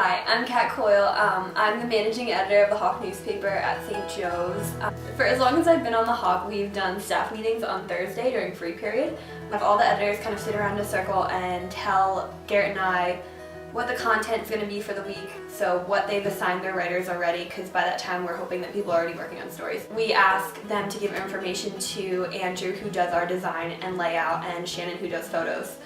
Hi, I'm Kat Coyle. I'm the managing editor of the Hawk newspaper at St. Joe's. For as long as I've been on the Hawk, we've done staff meetings on Thursday during free period. All the editors kind of sit around in a circle and tell Garrett and I what the content's going to be for the week, so what they've assigned their writers already, because by that time we're hoping that people are already working on stories. We ask them to give information to Andrew, who does our design and layout, and Shannon, who does photos.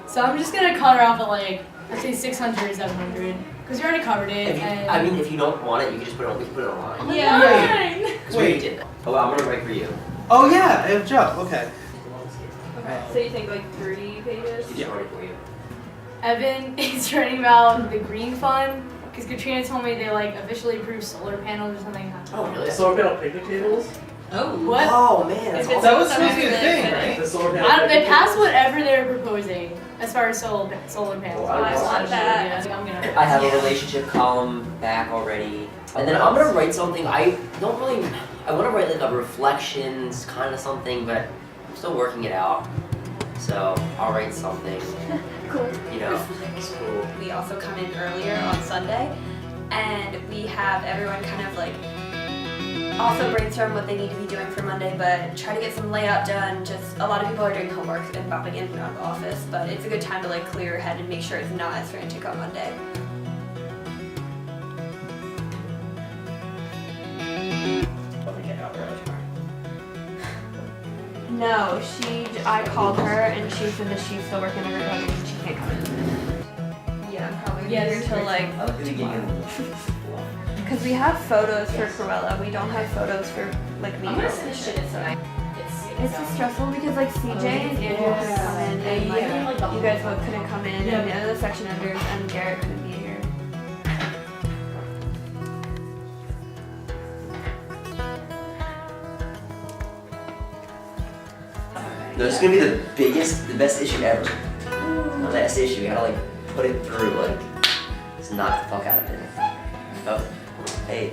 So I'm just going to color off at like, let's say 600 or 700, because you already covered it. I mean, if you don't want it, you can just put it on, we can put it online. Yeah. Because we already did that. Oh, I'm going to write for you. Oh yeah, I have Joe, okay. Okay, so you think like 3 pages? Yeah, I'll write for you. Evan is writing about the green fund, because Katrina told me they like officially approved solar panels or something. Oh, really? Solar panel picnic tables? Oh. What? Oh, man, that's If it's awesome. That was supposed to be the thing, right? The solar panel They picnic passed whatever they were proposing as far as solar panels. Oh, I want that. Yeah, I'm gonna. I have a relationship column back already. And then I'm going to write something, I want to write like a reflections kind of something, but I'm still working it out. So I'll write something, Cool. you know, it's cool. We also come in earlier on Sunday, and we have everyone kind of like also brainstorm what they need to be doing for Monday, but try to get some layout done. Just a lot of people are doing homework and bopping in and out of the office, but it's a good time to like clear your head and make sure it's not as frantic on Monday. No, I called her and she said that she's still working on her own and she can't come in. Yeah, I'm probably here till like I like the beginning. because we have photos for Cruella. We don't have photos for like me. I'm gonna send this shit tonight. It's just stressful because like CJ and Andrew couldn't come in and like you guys both couldn't come in and the other section editors and Garrett couldn't be here. No, this is gonna be the best issue ever. The last issue, we gotta like put it through, like, just knock the fuck out of it. Oh, hey.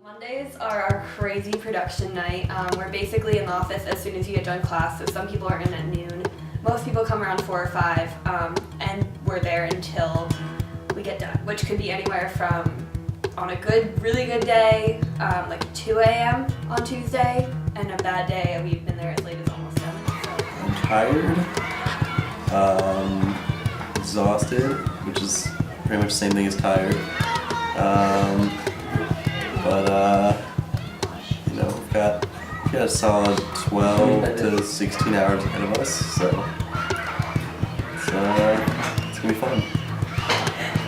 Mondays are our crazy production night. We're basically in the office as soon as you get done class, so some people are in at noon. Most people come around 4 or 5, and we're there until we get done, which could be anywhere from, on a really good day, like 2 a.m. on Tuesday, and a bad day, we've been there as late as almost 7. I'm tired, exhausted, which is pretty much the same thing as tired. You know, we've got a solid 12 to 16 hours ahead of us, so it's gonna be fun.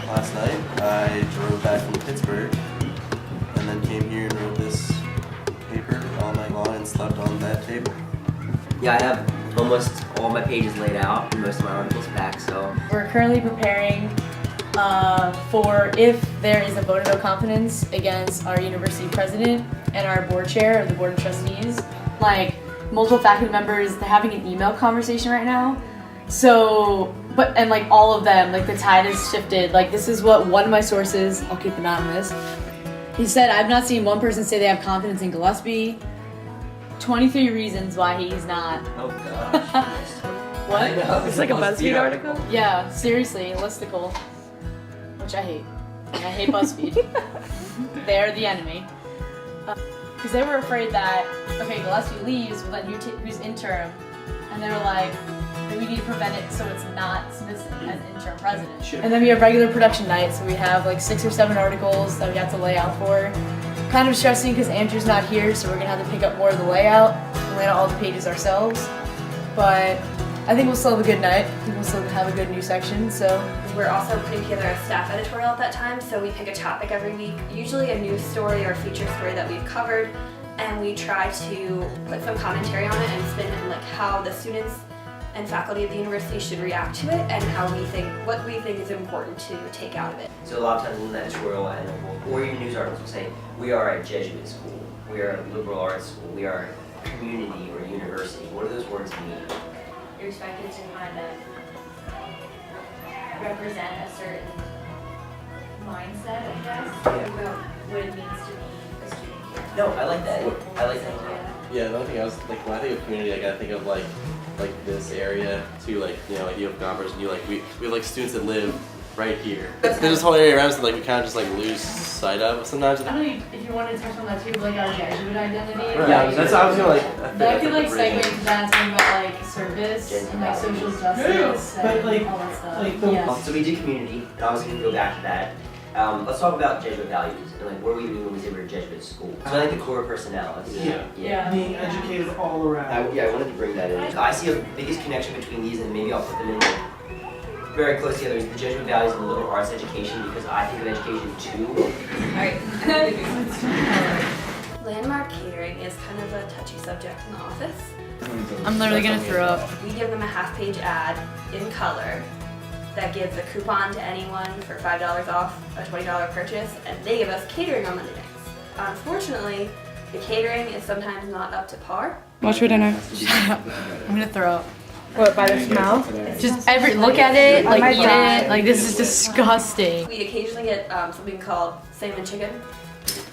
Last night, I drove back from Pittsburgh and then came here and wrote this paper all night long and slept on that table. Yeah, I have almost all my pages laid out and most of my articles back, so. We're currently preparing for if there is a vote of no confidence against our university president and our board chair of the board of trustees. Like multiple faculty members, they're having an email conversation right now. So, and like all of them, like the tide has shifted. Like this is what one of my sources, I'll keep anonymous, he said, I've not seen one person say they have confidence in Gillespie. 23 reasons why he's not. Oh gosh. What? I know, It's like a BuzzFeed article? Yeah, seriously, listicle, which I hate. And I hate BuzzFeed. They're the enemy. Because they were afraid that, okay, Gillespie leaves, well then who's interim? And they were like, we need to prevent it so it's not Smithson as interim president. And then we have regular production night, so we have like 6 or 7 articles that we have to lay out for. Kind of stressing because Andrew's not here, so we're gonna have to pick up more of the layout and lay out all the pages ourselves. But I think we'll still have a good night. I think we'll still have a good news section, so. We're also putting together a staff editorial at that time, so we pick a topic every week, usually a news story or feature story that we've covered, and we try to put some commentary on it and spin it like how the students and faculty of the university should react to it and what we think is important to take out of it. So a lot of times in the editorial and or even news articles will say, we are a Jesuit school, we are a liberal arts school, we are a community or a university. What do those words mean? You're expected to kind of represent a certain mindset, I guess, about what it means to be a student here. No, I like that. I like that. Yeah, the only thing I was like, when I think of community, I gotta think of like this area too, like, you know, like you have Gompers and you like we have like students that live right here. There's this whole area around us that like we kind of just like lose sight of sometimes. I don't know if you want to touch on that too, like our Jesuit identity. Right. Yeah, that's I was gonna like. That could like segue into that talking about like service and like social justice But, and like- all that stuff. like the- yeah. So we did community, and I was going to go back to that. Let's talk about Jesuit values and like what were we doing when we said we were a Jesuit school. So I think the core personality. Yeah. Being educated all around. I wanted to bring that in. I see a biggest connection between these, and maybe I'll put them in like, very close together. Is the Jesuit values and the liberal arts education, because I think of education too. Alright. Landmark catering is kind of a touchy subject in the office. I'm literally gonna throw up. We give them a half-page ad in color that gives a coupon to anyone for $5 off a $20 purchase, and they give us catering on Monday nights. Unfortunately, the catering is sometimes not up to par. What's for dinner? I'm gonna throw up. What, by the smell? Just look at it, like eat it, like this is disgusting. We occasionally get something called salmon chicken.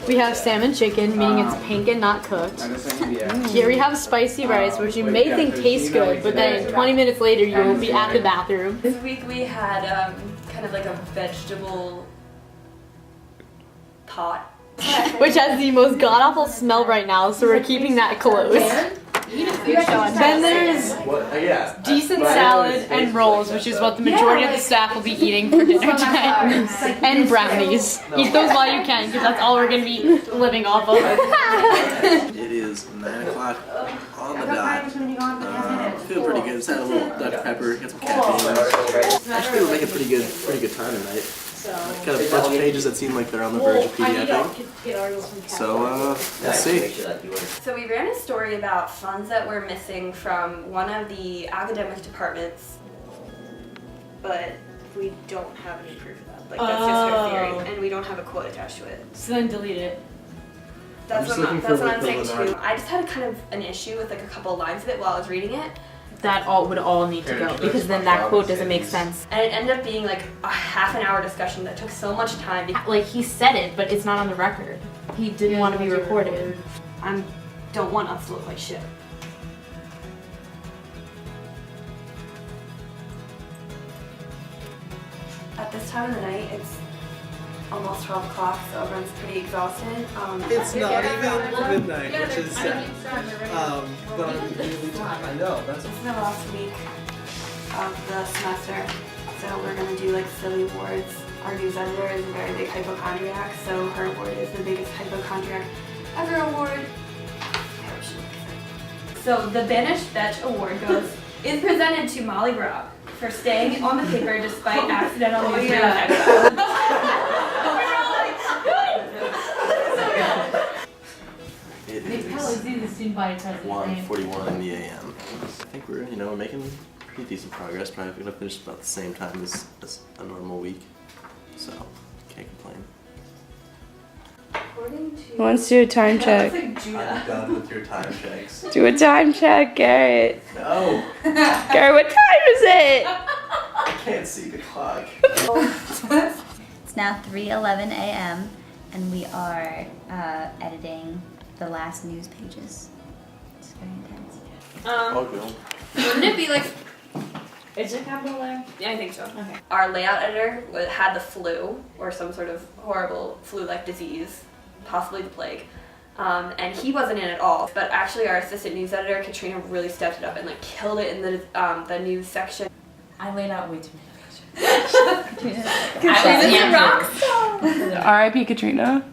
We have salmon chicken, meaning it's pink and not cooked. Here we have spicy rice, which you may think tastes good, but then 20 minutes later you will be at the bathroom. This week we had kind of like a vegetable pot. Which has the most god-awful smell right now, so we're keeping that closed. Then there's Yeah. decent salad and rolls, which is what the majority of the staff will be eating for dinner tonight. And brownies. Eat those while you can, because that's all we're gonna be living off of. It is 9 o'clock on the dot. Feel pretty good. Just had a little Dr. Pepper, got some caffeine. Actually, we're making pretty good time tonight. Got a bunch of pages that seem like they're on the verge of PDFing. So, let's see. So we ran a story about funds that were missing from one of the academic departments, but we don't have any proof of that. Like that's just our theory, and we don't have a quote attached to it. So then delete it. That's just what looking that's for, what I'm like, saying the too. I just had kind of an issue with like a couple lines of it while I was reading it, That would all need to go because then that quote doesn't make sense. and it ended up being like a half an hour discussion that took so much time. Like he said it, but it's not on the record. He didn't want to be recorded. I don't want us to look like shit. At this time of the night, it's almost 12 o'clock, so everyone's pretty exhausted. It's not even midnight, which is sad. But I'm really tired. I know, that's This is the last week of the semester, so we're gonna do like silly awards. Our news editor is a very big hypochondriac, so her award is the biggest hypochondriac ever award. So the Banished Betch Award is presented to Molly Grob for staying on the paper despite accidental newspaper typo. It They probably is see the student body president's name. 1:41 in the a.m. I think we're, making pretty decent progress. Probably gonna finish about the same time as a normal week. So, can't complain. According to Who wants to do a time check? Looks like Judah. I'm done with your time checks. Do a time check, Garrett. No, Garrett, what time is it? I can't see the clock. It's now 3:11 a.m. and we are editing the last news pages. It's very intense. Wouldn't it be like? Is it capital there? Yeah, I think so. Okay. Our layout editor had the flu or some sort of horrible flu-like disease, possibly the plague, and he wasn't in at all. But actually, our assistant news editor Katrina really stepped it up and like killed it in the news section. I laid out way too many pages. Katrina's a rock star. R.I.P. Katrina.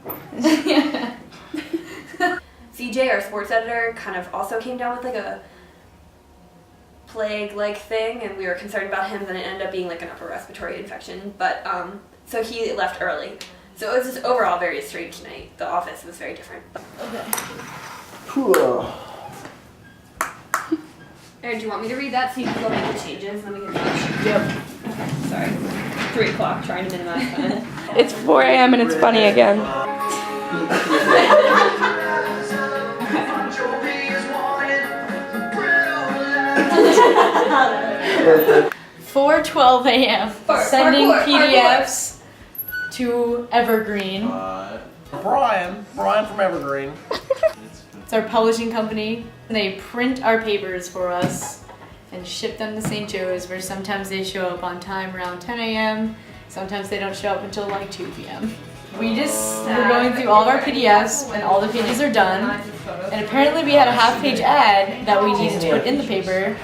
CJ, our sports editor, kind of also came down with like a plague-like thing, and we were concerned about him, and it ended up being like an upper respiratory infection. But so he left early. So it was just overall very strange night. The office was very different. Aaron, do you want me to read that so you can go make the changes and then we can finish? Yep. Sorry. 3 o'clock, trying to minimize that. It's 4 a.m. and it's funny again. 4:12 a.m. Sending PDFs to Evergreen. Brian from Evergreen. It's our publishing company. They print our papers for us and ship them to St. Joe's, where sometimes they show up on time around 10 a.m. Sometimes they don't show up until like 2 p.m. We just were going through all of our PDFs and all the pages are done. And apparently we had a half-page ad that we needed to put in the paper,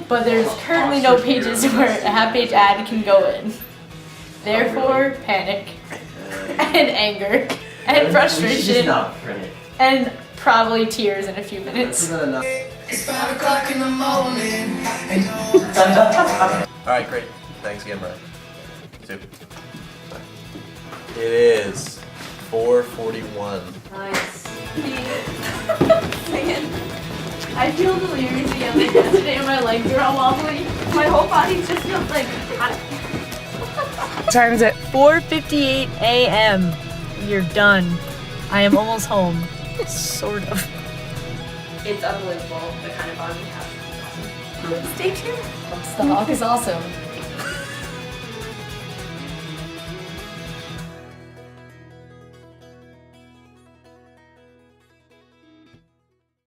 but there's currently no pages where a half-page ad can go in. Therefore, panic and anger and frustration and probably tears in a few minutes. It's 5 o'clock in the morning. Alright, great. Thanks again, Brian. Super. It is 4:41. Nice. I feel delirious again like yesterday and my legs are all wobbly. My whole body just feels like Time's at 4:58 a.m. You're done. I am almost home. Sort of. It's unbelievable the kind of bond we have. Stay tuned. the Hawk is awesome.